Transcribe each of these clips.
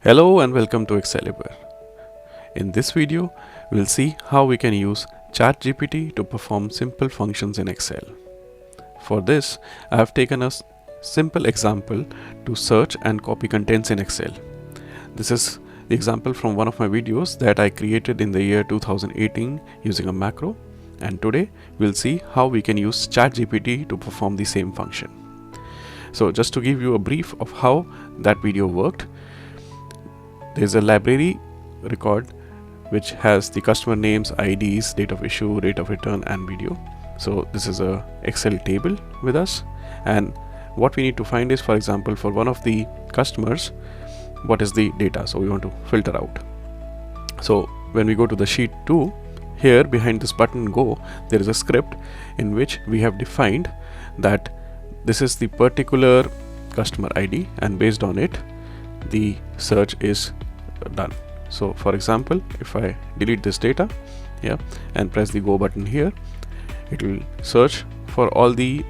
Hello and welcome to Excalibur. In this video, we'll see how we can use ChatGPT to perform simple functions in Excel. For this, I have taken a simple example to search and copy contents in Excel. This is the example from one of my videos that I created in the year 2018 using a macro, and today we'll see how we can use ChatGPT to perform the same function. So just to give you a brief of how that video worked, there's a library record which has the customer names, IDs, date of issue, rate of return and video. So this is a Excel table with us, and what we need to find is, for example, for one of the customers, what is the data. So we want to filter out. So when we go to the sheet 2, here behind this button go, there is a script in which we have defined that this is the particular customer ID, and based on it the search is done. So for example, if I delete this data and press the go button here, it will search for all the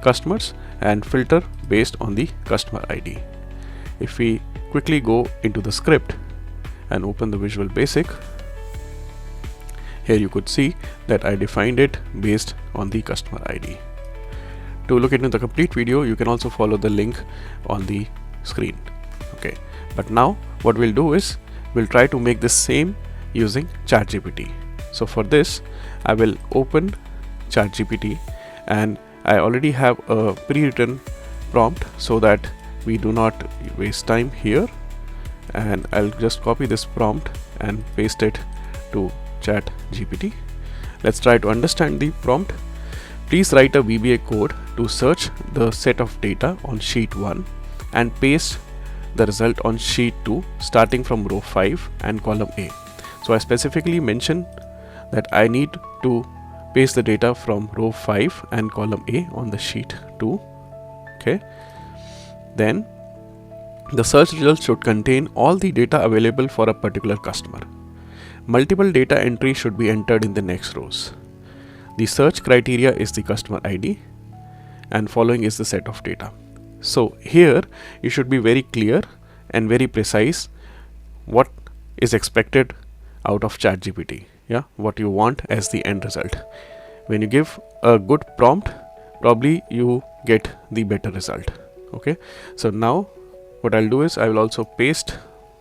customers and filter based on the customer ID. If we quickly go into the script and open the Visual Basic, here you could see that I defined it based on the customer ID. To look into the complete video, you can also follow the link on the screen. Okay, but now what we'll do is we'll try to make this same using ChatGPT. So for this, I will open ChatGPT, and I already have a pre-written prompt so that we do not waste time here, and I'll just copy this prompt and paste it to ChatGPT. Let's try to understand the prompt. Please write a VBA code to search the set of data on sheet 1 and paste the result on sheet 2 starting from row 5 and column A. So I specifically mentioned that I need to paste the data from row 5 and column A on the sheet 2. Okay. Then the search result should contain all the data available for a particular customer. Multiple data entries should be entered in the next rows. The search criteria is the customer ID, and following is the set of data. So here you should be very clear and very precise what is expected out of ChatGPT, what you want as the end result. When you give a good prompt, probably you get the better result. Okay, so now what I'll do is I will also paste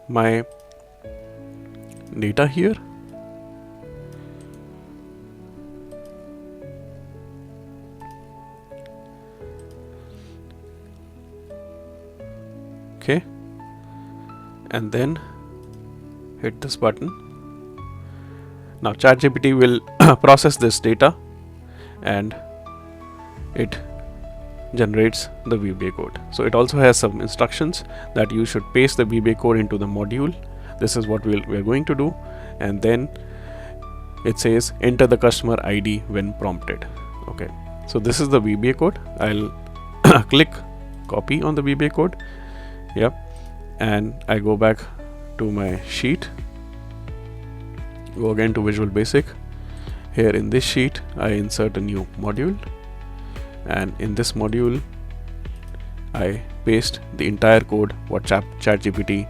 my data here. Okay, and then hit this button. Now ChatGPT will process this data and it generates the VBA code. So it also has some instructions that you should paste the VBA code into the module. This is what we're going to do, and then it says enter the customer ID when prompted. Okay, so this is the VBA code. I'll click copy on the VBA code. And I go back to my sheet, go again to Visual Basic. Here in this sheet I insert a new module, and in this module I paste the entire code what ChatGPT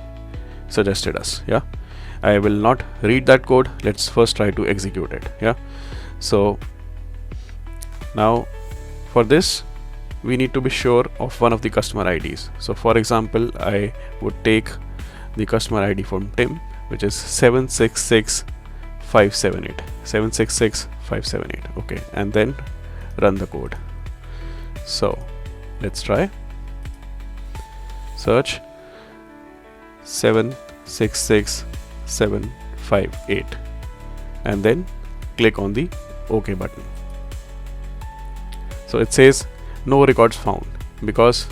suggested us. I will not read that code. Let's first try to execute it. So now for this we need to be sure of one of the customer IDs. So for example, I would take the customer ID from Tim, which is 766578. 766578. Okay, and then run the code. So let's try. Search 766758 and then click on the OK button. So it says no records found because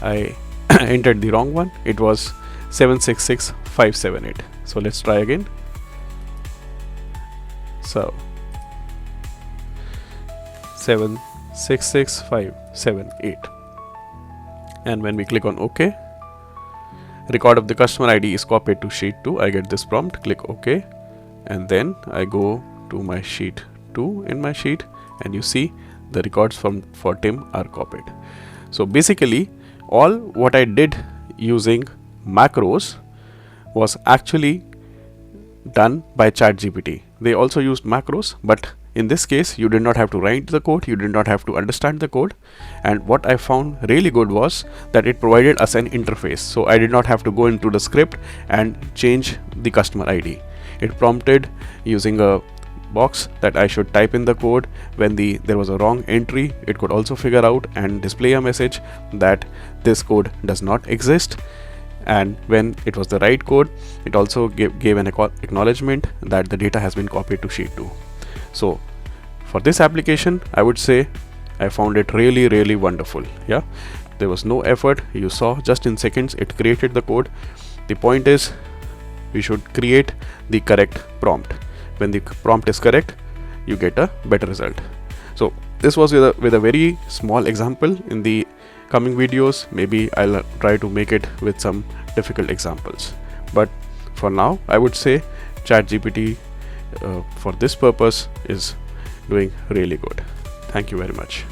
I entered the wrong one. It was 766578. So let's try again. So 766578, and when we click on OK, record of the customer ID is copied to sheet 2. I get this prompt, click OK, and then I go to my sheet 2 in my sheet, and you see the records for Tim are copied. So basically all what I did using macros was actually done by ChatGPT. They also used macros, but in this case you did not have to write the code, you did not have to understand the code. And what I found really good was that it provided us an interface, so I did not have to go into the script and change the customer ID. It prompted using a box that I should type in the code. When there was a wrong entry, it could also figure out and display a message that this code does not exist. And when it was the right code, it also gave an acknowledgement that the data has been copied to sheet 2. So for this application, I would say I found it really wonderful. Yeah, there was no effort. You saw just in seconds it created the code. The point is, we should create the correct prompt. When the prompt is correct, you get a better result. So this was with a very small example. In the coming videos, maybe I'll try to make it with some difficult examples, but for now I would say ChatGPT for this purpose is doing really good. Thank you very much.